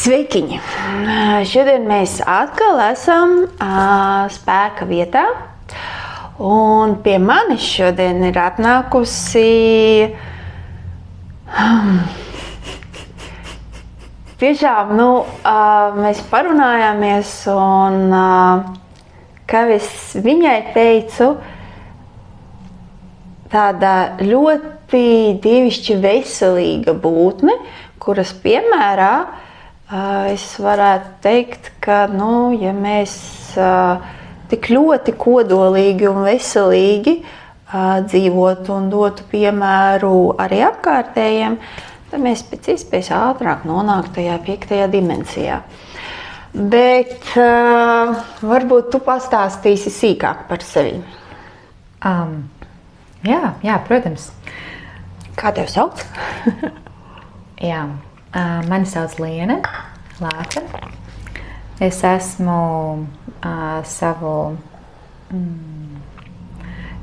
Sveikiņi! Šodien mēs atkal esam spēka vietā. Un pie manis šodien ir atnākusi tiešām, mēs parunājāmies un, kā es viņai teicu, tāda ļoti dievišķi veselīga būtne, kuras piemērā es varētu teikt, ka, ja mēs tik ļoti kodolīgi un veselīgi dzīvotu un dotu piemēru arī apkārtējiem, tad mēs pēc iespējas ātrāk nonāktu tajā 5. dimensijā. Bet varbūt tu pastāstīsi sīkāk par sevi. Jā, protams. Kā tev sauc? Jā, mani sauc Liene Lāce. Es esmu savu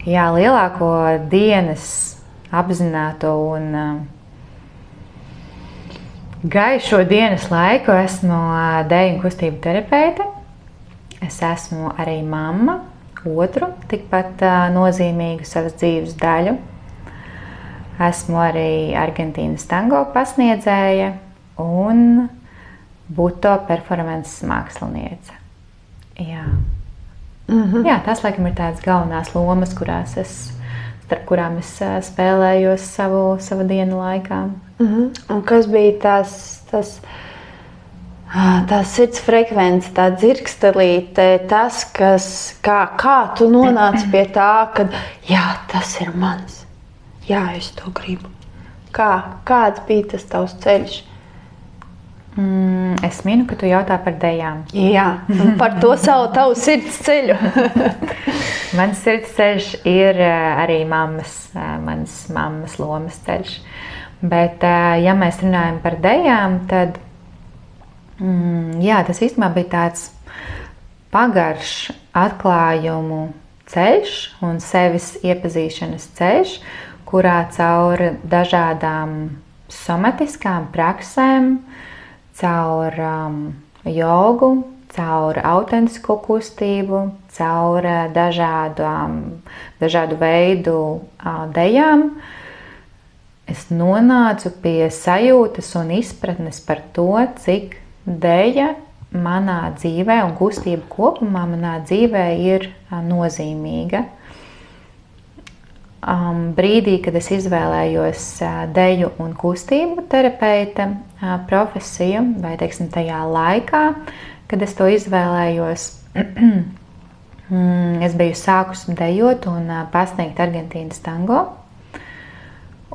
lielāko dienas apzināto un gaišo dienas laiku esmu deju un kustību terapeite. Es esmu arī mamma, otru tikpat nozīmīgu savas dzīves daļu. Esmu arī Argentīnas tango pasniedzēja un buto performances māksliniece. Jā. Jā, tās laikam ir tādas galvenās lomas, starp kurām es spēlējos savu dienu laikā. Un kas bija tā sirds frekvence, tā dzirkstelīte, tas, kā tu nonāci pie tā, ka jā, tas ir mans. Jā, es to gribu. Kāds bija tas tavs ceļš? Es minu, ka tu jautā par dejām. Jā, par to tavu sirds ceļu. Mans sirds ceļš ir arī manas mammas lomas ceļš. Bet, ja mēs runājam par dejām, tad tas īstenībā bija tāds pagarš atklājumu ceļš un sevis iepazīšanas ceļš, kurā caur dažādām somatiskām praksēm, caur jogu, caur autentisko kustību, caur dažādu veidu dejām, es nonācu pie sajūtas un izpratnes par to, cik deja manā dzīvē un kustība kopumā manā dzīvē ir nozīmīga. Brīdī, kad es izvēlējos deju un kustību terapeita profesiju, vai teiksim tajā laikā, kad es to izvēlējos, es biju sākusi dejot un pasniegt Argentīnas tango.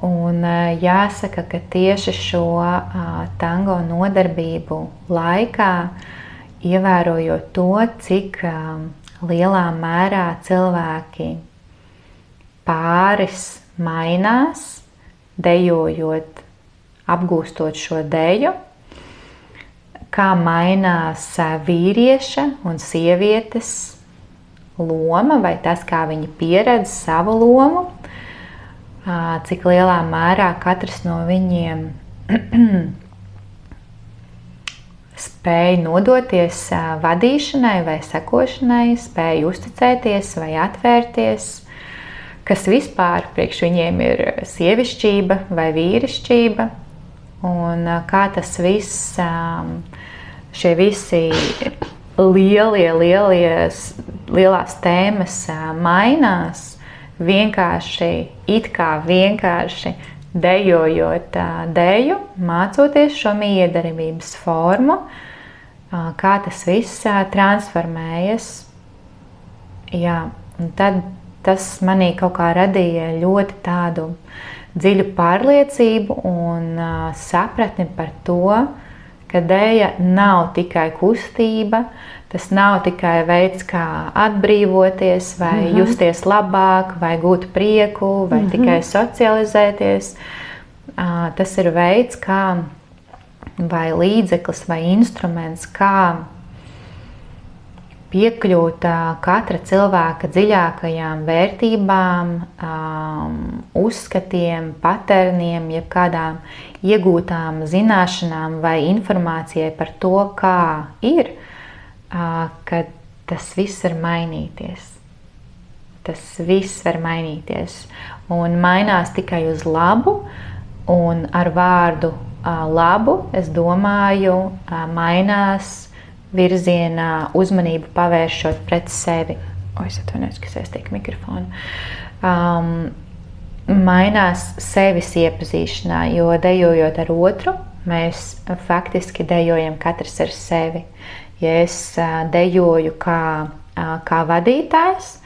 Un jāsaka, ka tieši šo tango nodarbību laikā, ievērojot to, cik lielā mērā cilvēki pāris mainās, dejojot, apgūstot šo deju, kā mainās vīrieša un sievietes loma, vai tas, kā viņi pieredz savu lomu, cik lielā mērā katrs no viņiem spēja nodoties vadīšanai vai sekošanai, spēja uzticēties vai atvērties, kas vispār priekš viņiem ir sievišķība vai vīrišķība, un kā tas viss, šie visi lielās tēmas mainās, it kā vienkārši dejojot deju, mācoties šo miedarbības formu, kā tas viss transformējas. Jā, un tad tas manī kaut kā radīja ļoti tādu dziļu pārliecību un sapratni par to, ka deja nav tikai kustība, tas nav tikai veids, kā atbrīvoties vai justies labāk, vai gūt prieku, vai tikai socializēties. Tas ir veids, kā, vai līdzeklis, vai instruments, kā piekļūt katra cilvēka dziļākajām vērtībām, uzskatiem, paterniem, jeb kādām iegūtām zināšanām vai informācijai par to, kā ir, kad tas viss var mainīties. Tas viss var mainīties un mainās tikai uz labu, un ar vārdu labu, es domāju, mainās virzienā uzmanību pavēršot pret sevi. Es atvainojos, ka es aiztieku mikrofonu. Mainās sevis iepazīšanā, jo dejojot ar otru, mēs faktiski dejojam katrs ar sevi. Ja es dejoju kā vadītājs,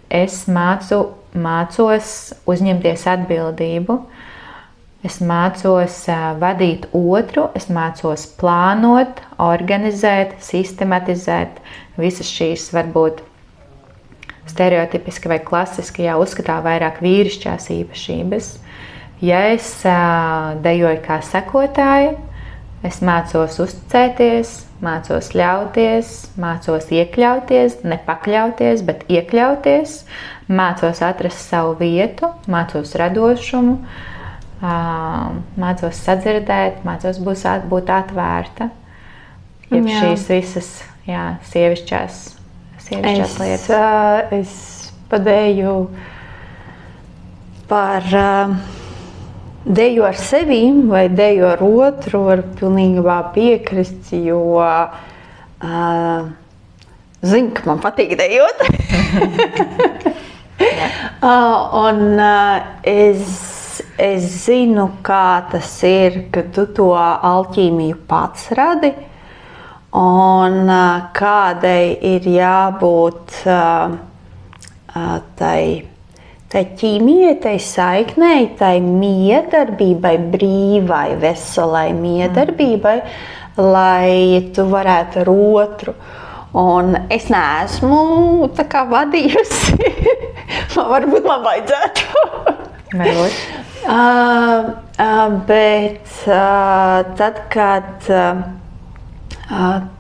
es mācos uzņemties atbildību. Es mācos vadīt otru, es mācos plānot, organizēt, sistematizēt visas šīs varbūt stereotipiski vai klasiski uzskatā vairāk vīrišķās īpašības. Ja es dejoju kā sekotāja, es mācos uzticēties, mācos ļauties, mācos iekļauties, nepakļauties, bet iekļauties, mācos atrast savu vietu, mācos radošumu, mācos sadzirdēt, mācos būt atvērta. Jeb šīs visas sievišķās lietas. Es padēju par deju ar sevi vai deju ar otru, var pilnībā piekrist, jo zinu, ka man patīk dejot. Un es zinu, kā tas ir, ka tu to alķīmiju pats radi, un kādai ir jābūt tai ķīmijai, tai saiknei, tai miedarbībai, brīvai, veselai miedarbībai, lai tu varētu ar otru. Un es neesmu tā kā vadījusi. Varbūt man vajadzētu. Bet tad, kad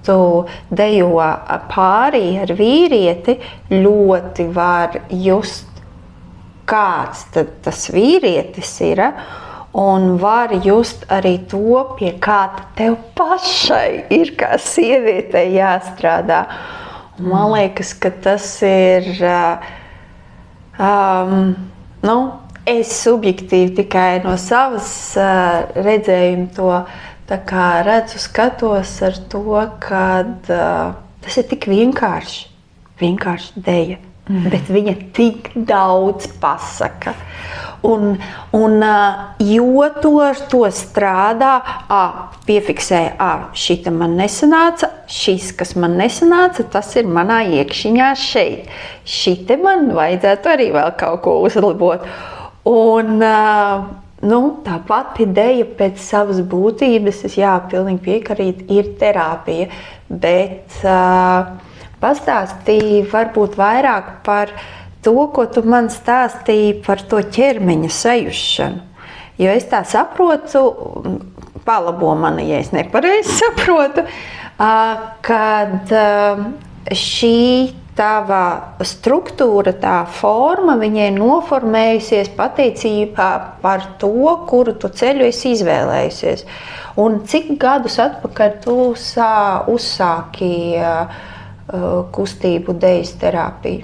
tu dejo pārī ar vīrieti, ļoti var just, kāds tad tas vīrietis ir, un var just arī to, pie kā tev pašai ir kā sievietei jāstrādā. Man liekas, ka tas ir es subjektīvi tikai no savas redzējuma to tā kā redzu, skatos ar to, ka tas ir tik vienkārši deja, bet viņa tik daudz pasaka. Un jo to strādā, piefiksēja, šita man nesanāca, šis, kas man nesanāca, tas ir manā iekšiņā šeit. Šite man vajadzētu arī vēl kaut ko uzlabot. Un tā pati deja pēc savas būtības, es pilnīgi piekrītu, ir terapija, bet pastāstīja varbūt vairāk par to, ko tu man stāstīji par to ķermeņa sajušanu. Jo es tā saprotu, palabo mani, ja es nepareizi saprotu, kad šī tava struktūra, tā forma, viņai noformējusies pateicībā par to, kuru tu ceļu esi izvēlējusies. Un cik gadus atpakaļ tu uzsāki kustību dejas terapiju?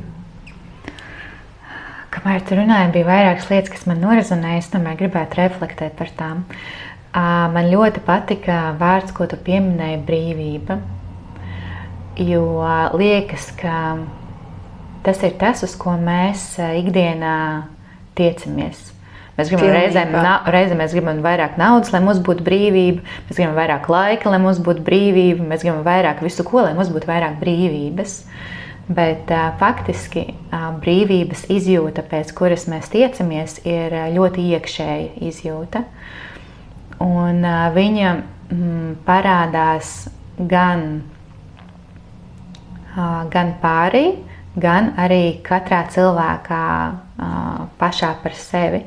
Kamēr tu runāji, bija vairākas lietas, kas man norezonēja, es tomēr gribētu reflektēt par tām. Man ļoti patika vārds, ko tu pieminēji, brīvība. Jo liekas, ka tas ir tas, uz ko mēs ikdienā tiecamies. Mēs gribam reizēm mēs gribam vairāk naudas, lai mums būtu brīvība, mēs gribam vairāk laika, lai mums būtu brīvība, mēs gribam vairāk visu ko, lai mums būtu vairāk brīvības. Bet faktiski brīvības izjūta, pēc kuras mēs tiecamies, ir ļoti iekšēja izjūta. Un viņa parādās gan pārī, gan arī katrā cilvēkā pašā par sevi.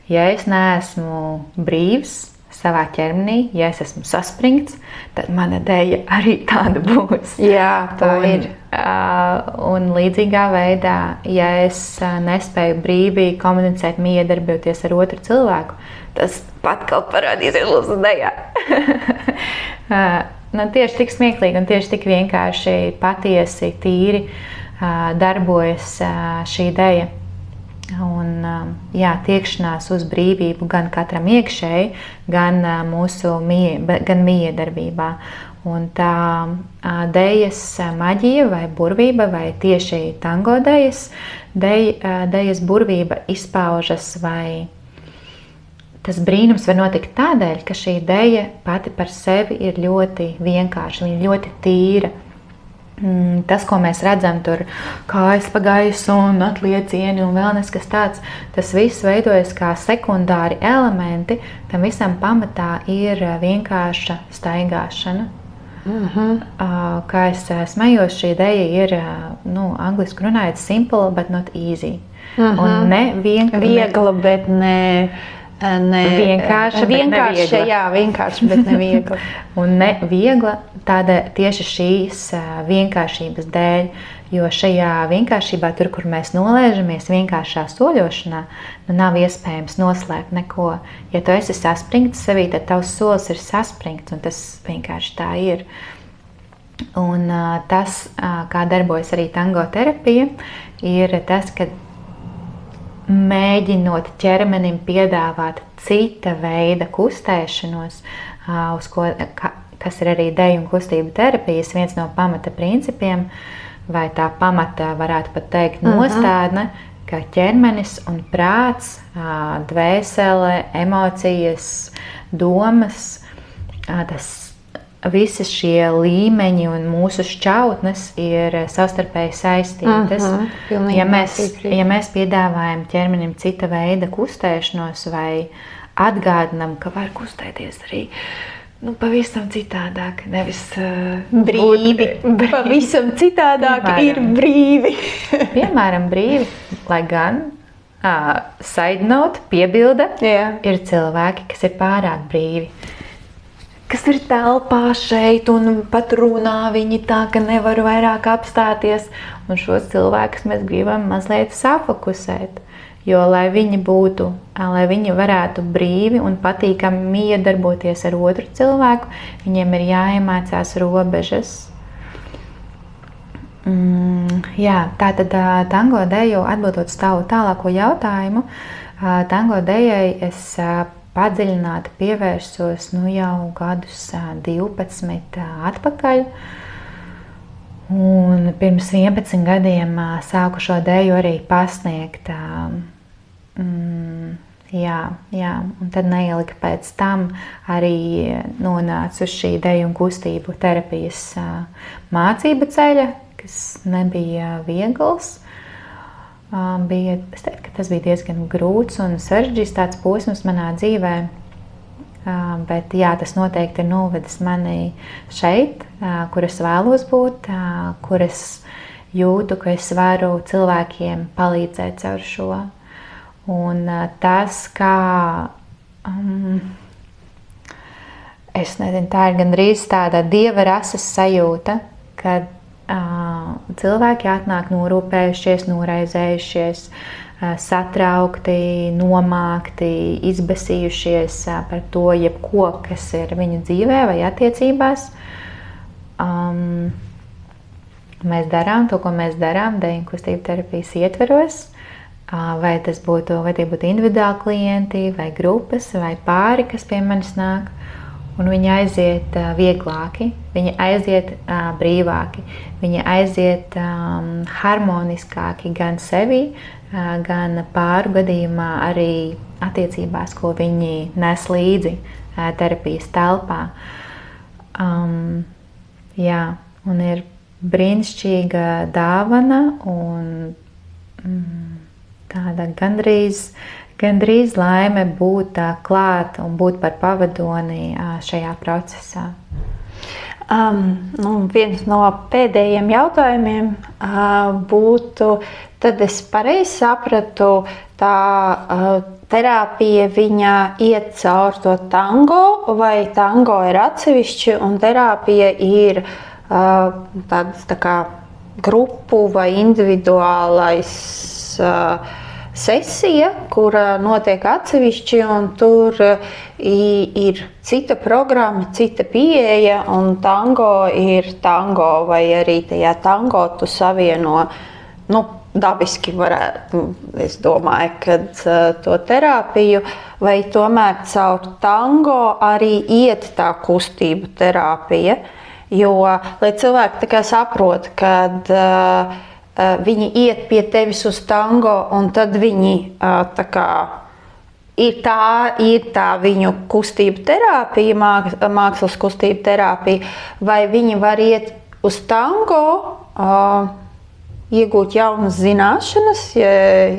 Ja es neesmu brīvs savā ķermenī, ja es esmu saspringts, tad mana dēja arī tāda būs. Jā, tā ir. Un līdzīgā veidā, ja es nespēju brīvi komunicēt, miedarboties ar otru cilvēku, tas pat kaut parādīsies mūsu dejā. Tieši tik smieklīgi un tieši tik vienkārši patiesi, tīri darbojas šī deja. Un, tiekšanās uz brīvību gan katram iekšēji, gan mūsu miedarbībā. Un tā dejas maģija vai burvība, vai tieši tango dejas burvība izpaužas, vai tas brīnums var notikt tādēļ, ka šī deja pati par sevi ir ļoti vienkārša, viņa ļoti tīra. Tas, ko mēs redzam tur, kājas pa gaisu un atliecieni un vēl neskas tāds, tas viss veidojas kā sekundāri elementi, tam visam pamatā ir vienkārša staigāšana. Kā es smējos, šī deja ir, angliski runājot, simple, but not easy. Un ne viegla, bet ne vienkārša, bet ne viegla. Un ne viegla tieši šīs vienkāršības dēļ, jo šajā vienkāršībā, tur, kur mēs nolēžamies vienkāršā soļošanā, nav iespējams noslēpt neko. Ja tu esi saspringts sevī, tad tavs solis ir saspringts, un tas vienkārši tā ir. Un tas, kā darbojas arī tango terapija, ir tas, ka mēģinot ķermenim piedāvāt cita veida kustēšanos, kas ir arī deju un kustību terapijas viens no pamata principiem, vai tā pamata, varētu pat teikt, nostādne, ka ķermenis un prāts, dvēsele, emocijas, domas, visi šie līmeņi un mūsu šķautnes ir savstarpēji saistītas. Ja mēs piedāvājam ķermenim cita veida kustēšanos vai atgādinam, ka var kustēties arī pavisam citādāk, nevis brīvi. Pavisam citādāk ir brīvi. Piemēram, brīvi, lai gan side note, piebilde, ir cilvēki, kas ir pārāk brīvi. Kas ir telpā šeit un pat runā viņi tā, ka nevar vairāk apstāties. Un šos cilvēkus mēs gribam mazliet safokusēt. Jo, lai viņi varētu brīvi un patīkami iedarboties ar otru cilvēku, viņiem ir jāiemācās robežas. Tātad tango deju, atbildot uz tavu tālāko jautājumu, tango dejai es padziļināti pievērsos jau gadus 12 atpakaļ. Un pirms 11 gadiem sāku šo deju arī pasniegt. Un tad neilgi pēc tam arī nonācu uz šī deju un kustību terapijas mācību ceļa, kas nebija viegls. Es teiktu, ka tas bija diezgan grūts un sarežģīts tāds posms manā dzīvē, bet tas noteikti ir novedis mani šeit, kur es vēlos būt, kur es jūtu, ka es varu cilvēkiem palīdzēt caur šo. Un tas, kā, es nezinu, tā ir gandrīz tāda dieva rases sajūta, kad cilvēki atnāk norūpējušies, noraizējušies, satraukti, nomākti, izbesījušies par to, jebko, kas ir viņu dzīvē vai attiecībās. Mēs darām to, ko mēs darām deju un kustību terapijas ietveros. Vai tie būtu individuāli klienti, vai grupas, vai pāri, kas pie manis nāk. Un viņi aiziet vieglāki, viņi aiziet brīvāki, viņi aiziet harmoniskāki gan sevi, gan pāru gadījumā arī attiecībās, ko viņi nes līdzi terapijas telpā. Un ir brīnišķīga dāvana un tāda gandrīz laime būt klāt un būt par pavadoni šajā procesā. Viens no pēdējiem jautājumiem būtu, tad es pareizi sapratu, terapija viņa iet cauri to tango, vai tango ir atsevišķi, un terapija ir tāds tā kā grupu vai individuālais sesija, kura notiek atsevišķi, un tur ir cita programma, cita pieeja, un tango ir tango, vai arī tajā tango tu savieno, dabiski varētu, es domāju, kad to terapiju, vai tomēr caur tango arī iet tā kustību terapija, jo, lai cilvēki tā kā saprot, kad viņi iet pie tevis uz tango, un tad viņi tā kā ir tā viņu kustību terapija, mākslas kustību terapija, vai viņi var iet uz tango, iegūt jaunas zināšanas,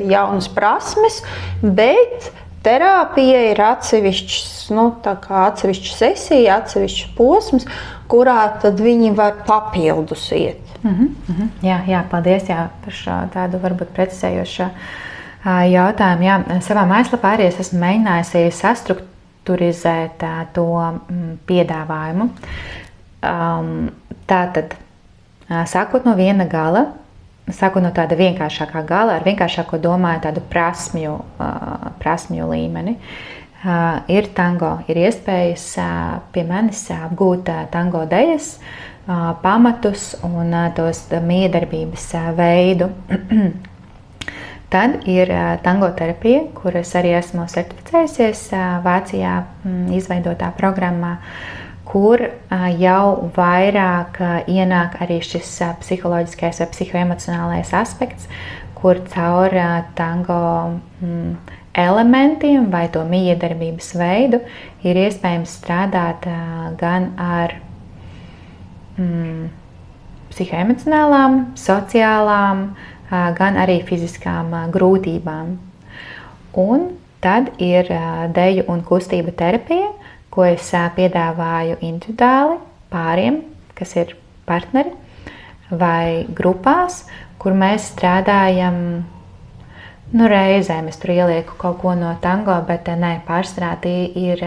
jaunas prasmes, bet terapija ir atsevišķa sesija, atsevišķs posms, kurā tad viņi var papildus iet. Jā, paldies par šo tādu varbūt precizējošu jautājumu. Jā, savā mājaslapā arī es esmu mēģinājusi sastrukturizēt to piedāvājumu. Tātad, sākot no viena gala, sākot no tāda vienkāršākā gala, ar vienkāršāko domāju tādu prasmju līmeni, ir tango, ir iespējas pie manis apgūt tango dejas, pamatus un tos miedarbības veidu. Tad ir tango terapija, kuras arī esmu certificējusies Vācijā izveidotā programmā, kur jau vairāk ienāk arī šis psiholoģiskais vai psihoemocionālais aspekts, kur caur tango elementiem vai to miedarbības veidu ir iespējams strādāt gan ar psihoemocionālām, sociālām, gan arī fiziskām grūtībām. Un tad ir deju un kustība terapija, ko es piedāvāju individuāli pāriem, kas ir partneri vai grupās, kur mēs strādājam, reizēm es tur ielieku kaut ko no tango, bet pārstrā tie ir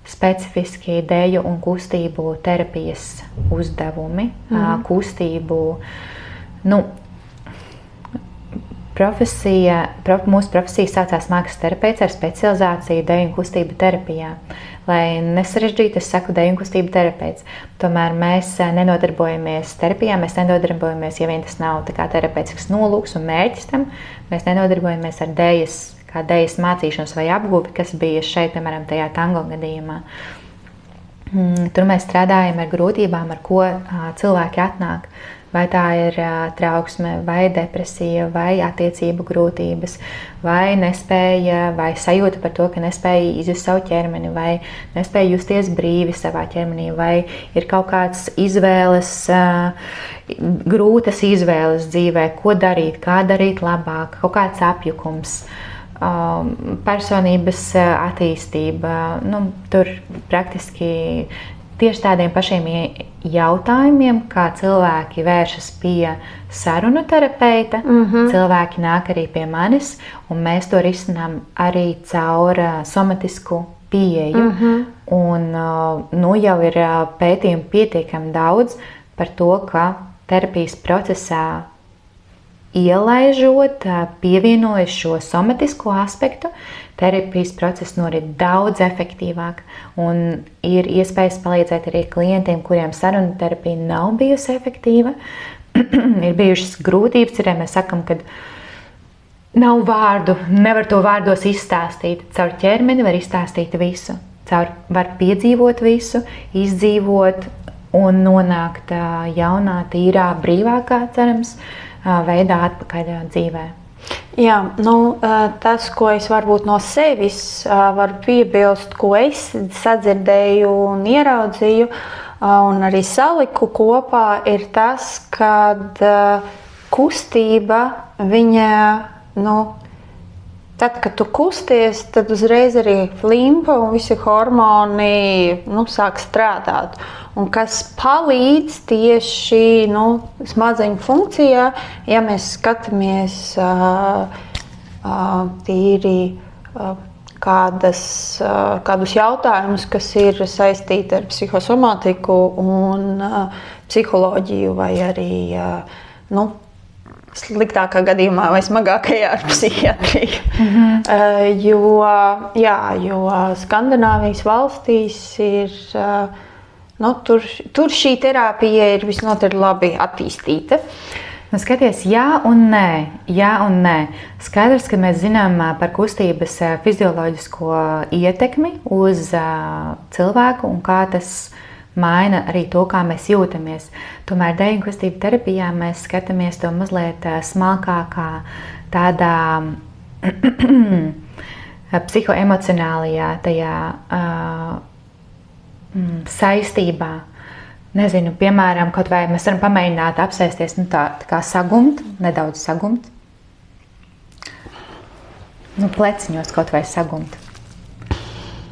specifiski deju un kustību terapijas uzdevumi, kustību, mūsu profesija saucās mākslas terapeits ar specializāciju deju un kustību terapijā. Lai nesarežģītu, es saku deju un kustību terapeits. Tomēr mēs nenodarbojamies terapijā, mēs nenodarbojamies, ja vien tas nav tā kā terapeitisks nolūks un mērķis tam, mēs nenodarbojamies ar dejas mācīšanos vai apguvi, kas bija šeit, piemēram, tajā tango gadījumā. Tur mēs strādājam ar grūtībām, ar ko cilvēki atnāk. Vai tā ir trauksme, vai depresija, vai attiecību grūtības, vai nespēja, vai sajūta par to, ka nespēja izjust savu ķermeni, vai nespēja justies brīvi savā ķermenī, vai ir kaut kāds grūtas izvēles dzīvē, ko darīt, kā darīt labāk, kaut kāds apjukums, personības attīstība, tur praktiski tieši tādiem pašiem jautājumiem, kā cilvēki vēršas pie sarunu terapeita, cilvēki nāk arī pie manis, un mēs to risinām arī caur somatisku pieeju. Un jau ir pētījumi pietiekami daudz par to, ka terapijas procesā ielaižot, pievienojot šo somatisko aspektu, terapijas process norit daudz efektīvāk, un ir iespējas palīdzēt arī klientiem, kuriem sarunu terapija nav bijusi efektīva. Ir bijušas grūtības, arī mēs sakam, ka nav vārdu, nevar to vārdos izstāstīt. Caur ķermeni var izstāstīt visu, var piedzīvot visu, izdzīvot un nonākt jaunā, tīrā, brīvākā, cerams, veidā atpakaļ dzīvē. Jā, tas, ko es varbūt no sevis varu piebilst, ko es sadzirdēju un ieraudzīju un arī saliku kopā, ir tas, kad kustība, viņa, tad, kad tu kusties, tad uzreiz arī limfa un visi hormoni sāk strādāt. Un kas palīdz tieši smadzeņu funkcijā, ja mēs skatāmies tīri kādus jautājumus, kas ir saistīti ar psihosomātiku un psiholoģiju, vai arī sliktākā gadījumā vai smagākajā ar psihiatriju. Jo Skandināvijas valstīs ir, tur šī terapija ir visnotaļ labi attīstīta. Skaties, jā un nē. Skaidrs, ka mēs zinām par kustības fizioloģisko ietekmi uz cilvēku un kā tas maina arī to, kā mēs jūtamies. Tomēr deju un kustību terapijā mēs skatāmies to mazliet smalkākā tādā psihoemocionālajā tajā saistībā. Nezinu, piemēram, kaut vai mēs varam pamēģināt apsēsties, tā kā sagumt, nedaudz sagumt. Pleciņos kaut vai sagumt.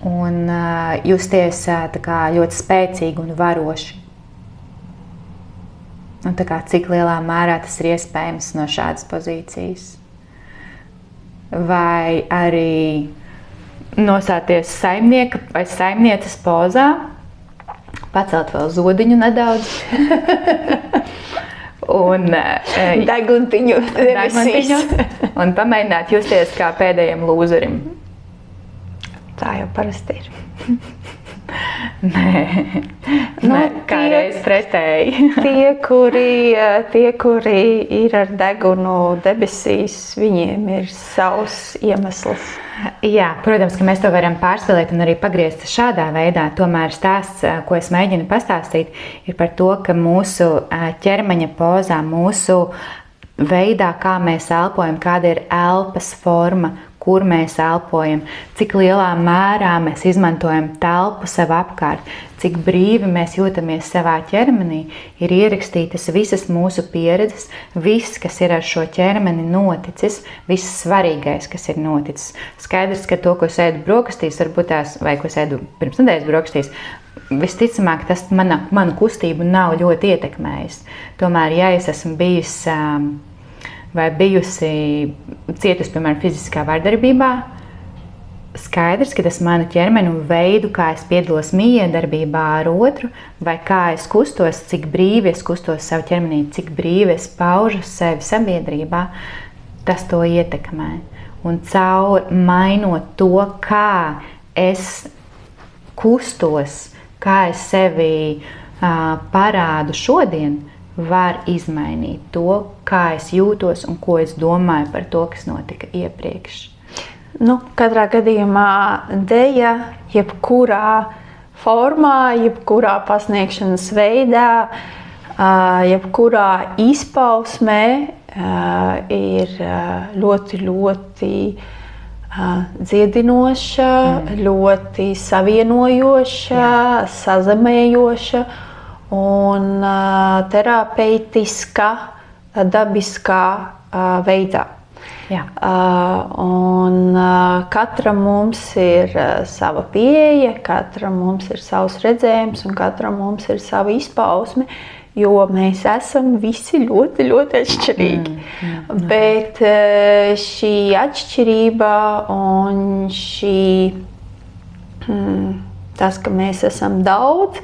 Un justies tā kā ļoti spēcīgi un varoši. Un tā kā cik lielā mērā tas ir iespējams no šādas pozīcijas. Vai arī nosāties saimnieka vai saimnieces pozā, pacelt vēl zodiņu nedaudz. Un deguntiņu debesīs. Un pamēģināt justies kā pēdējiem lūzerim. Tā jau parasti ir. Nē, kā reiz pretēji. Tie, kuri ir ar degunu debesīs, viņiem ir savs iemesls. Jā, protams, ka mēs to varam pārspēlēt un arī pagriezt šādā veidā. Tomēr stāsts, ko es mēģinu pastāstīt, ir par to, ka mūsu ķermeņa pozā, mūsu veidā, kā mēs elpojam, kāda ir elpas forma, kur mēs elpojam, cik lielā mērā mēs izmantojam telpu sev apkārt, cik brīvi mēs jūtamies savā ķermenī, ir ierakstītas visas mūsu pieredzes, viss, kas ir ar šo ķermeni noticis, viss svarīgais, kas ir noticis. Skaidrs, ka to, ko es ēdu brokastīs, varbūt tās, vai ko es ēdu pirms nedēļas brokastīs, visticamāk, tas manu kustību nav ļoti ietekmējis. Tomēr, ja es esmu bijis vai bijusi cietusi, piemēram, fiziskā vardarbībā, skaidrs, ka tas manu ķermeni un veidu, kā es piedalos mijiedarbībā ar otru, vai kā es kustos, cik brīvi es kustos savu ķermenī, cik brīvi es paužu sevi sabiedrībā, tas to ietekmē. Un caur mainot to, kā es kustos, kā es sevi parādu šodien, var izmainīt to, kā es jūtos un ko es domāju par to, kas notika iepriekš. Katrā gadījumā deja, jebkurā formā, jebkurā pasniegšanas veidā, jebkurā izpausmē ir ļoti, ļoti dziedinoša, ļoti savienojoša, sazemējoša un terapeitiska, dabiskā veidā. Jā. Un katram mums ir sava pieeja, katram mums ir savs redzējums un katram mums ir sava izpausme, jo mēs esam visi ļoti, ļoti atšķirīgi. Bet šī atšķirība un tas, ka mēs esam daudz,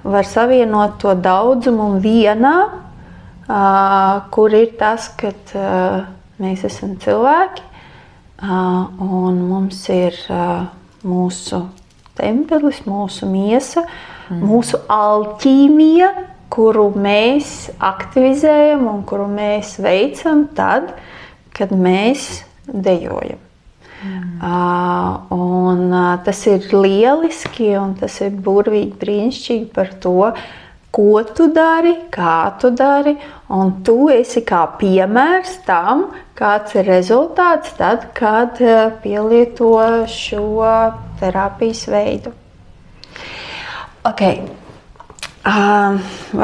var savienot to daudzumu vienā, kur ir tas, ka mēs esam cilvēki un mums ir mūsu tempelis, mūsu miesa, mūsu alķīmija, kuru mēs aktivizējam un kuru mēs veicam tad, kad mēs dejojam. Un tas ir lieliski un tas ir burvīgi brīnišķīgi par to, ko tu dari, kā tu dari, un tu esi kā piemērs tam, kāds ir rezultāts tad, kad pielieto šo terapijas veidu.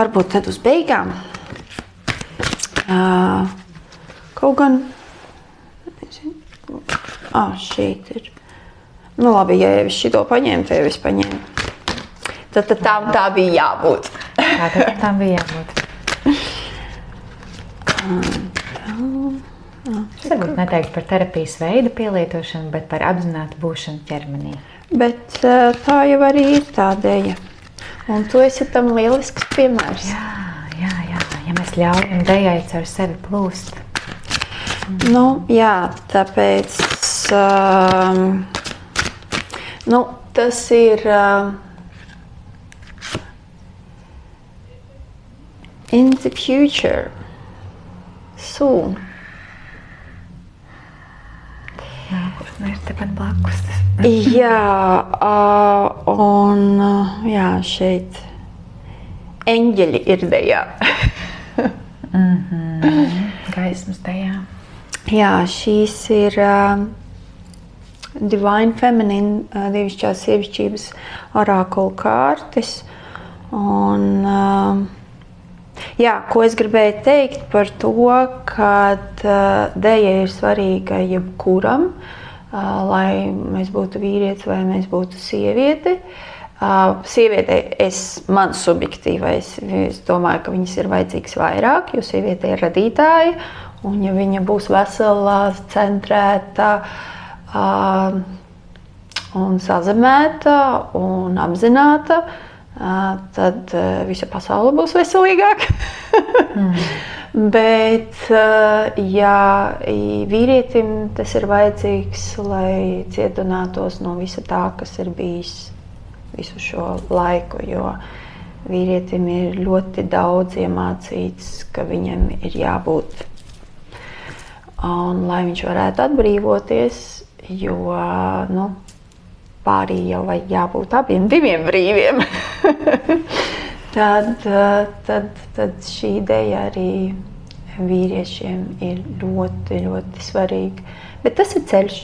Varbūt tad uz beigām. Kaut gan šeit ir. Labi, ja jau es šito paņēmu, tad jau es paņēmu. Tad tā bija jābūt. Tā bija jābūt. Es varbūt neteiktu par terapijas veidu pielietošanu, bet par apzinātu būšanu ķermenī. Bet tā jau arī ir tā dēja. Un tu esi tam lielisks piemērs. Jā. Ja mēs ļaujam dejai caur sevi plūst. Nu, jā, tāpēc tas ir in the future, soon. Nākotnē ir tepat blakus. Jā, un jā, šeit eņģeļi ir dejā. Gaismas dejā. Jā, šīs ir Divine Feminine, dievišķās sievišķības orakula kārtas. Un, jā, ko es gribēju teikt par to, ka deja ir svarīga jebkuram, lai mēs būtu vīrietis vai mēs būtu sieviete. Sievietei man subjektīvais, es domāju, ka viņas ir vajadzīgas vairāk, jo sieviete ir radītāja, un ja viņa būs veselā, centrēta un sazemēta un apzināta, tad visa pasaule būs veselīgāka. Bet, ja vīrietim tas ir vajadzīgs, lai cietinātos no visa tā, kas ir bijis visu šo laiku, jo vīrietim ir ļoti daudz iemācīts, ka viņam ir jābūt. Un lai viņš varētu atbrīvoties, jo, pārī jau vajag jābūt abiem diviem brīviem. tad šī ideja arī vīriešiem ir ļoti, ļoti svarīga. Bet tas ir ceļš.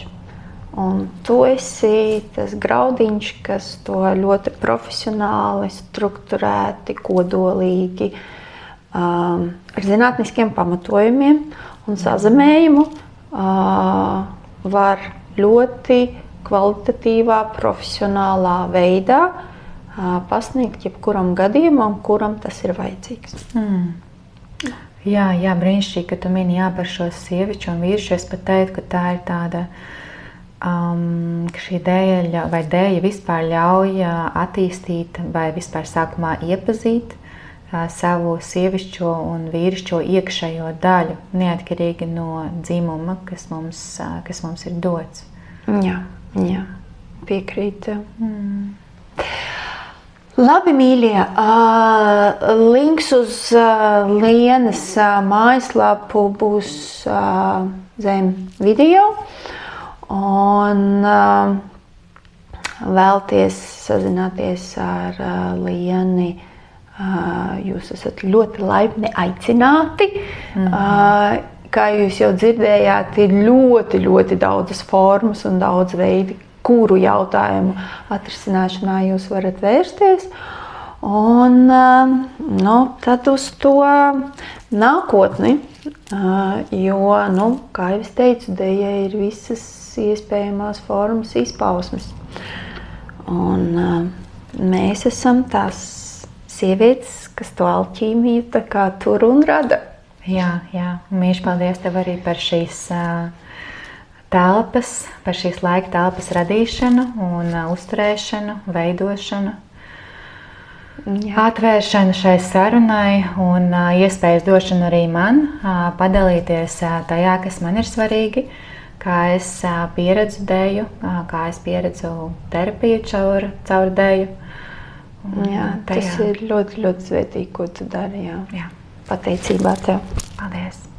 Un tu esi tas graudiņš, kas to ļoti profesionāli, strukturēti, kodolīgi, ar zinātniskiem pamatojumiem un sazemējumu var ļoti kvalitatīvā, profesionālā veidā pasniegt jebkuram gadījumam, kuram tas ir vajadzīgs. Jā, brīnišķīgi, ka tu mini par šo sievišķu un vīrišu. Es pat teiktu, ka tā ir tāda, ka šī dēļa vai dēļa vispār ļauj attīstīt vai vispār sākumā iepazīt savu sievišķo un vīrišķo iekšējo daļu, neatkarīgi no dzimuma, kas mums ir dots. Jā, piekrīt. Labi, mīļie, links uz Lienas mājaslapu būs zem video. Un vēlties sazināties ar Lieni, jūs esat ļoti laipni aicināti. Kā jūs jau dzirdējāt, ir ļoti, ļoti daudzas formas un daudz veidi, kuru jautājumu atrisināšanā jūs varat vērsties. Un tad uz to nākotni, jo, kā jau es teicu, deja ir visas iespējamās formas izpausmes. Un mēs esam tās sievietes, kas to alķīmiju tā kā tur un rada. Jā, mīļš, paldies tev arī par šīs telpas, par šīs laika telpas radīšanu un uzturēšanu, veidošanu, atvēršanu šai sarunai un iespējas došanu arī man padalīties tajā, kas man ir svarīgi, kā es pieredzu deju, kā es pieredzu terapiju caur deju. Jā, tas ir ļoti, ļoti svētīgi, ko tu dari. Jā. Jā. Pateicībā tev. Paldies!